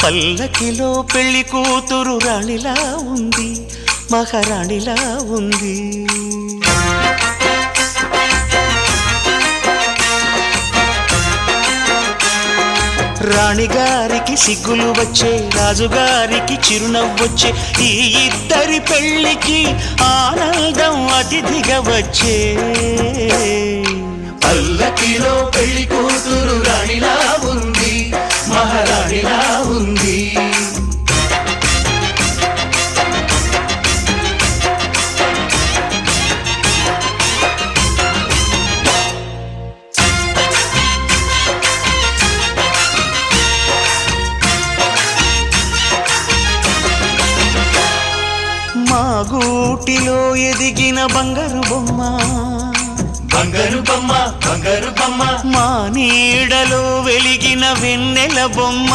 పల్లకిలో పెళ్లి కూతురు రాణిలా ఉంది, మహారాణిలా ఉంది. రాణిగారికి సిగ్గులు వచ్చే, రాజుగారికి చిరునవ్వొచ్చే, ఈ ఇద్దరి పెళ్లికి ఆనందం అతిథిగా వచ్చే. పల్లకిలో పెళ్లి కూతురు రాణిలా ఉంది, మహారాణిలా ఉంది. మా గూటిలో ఎదిగిన బంగారు బొమ్మ, బంగారు బొమ్మ, బంగారు బొమ్మ, మా నీడలో వెలిగిన వెన్నెల బొమ్మ.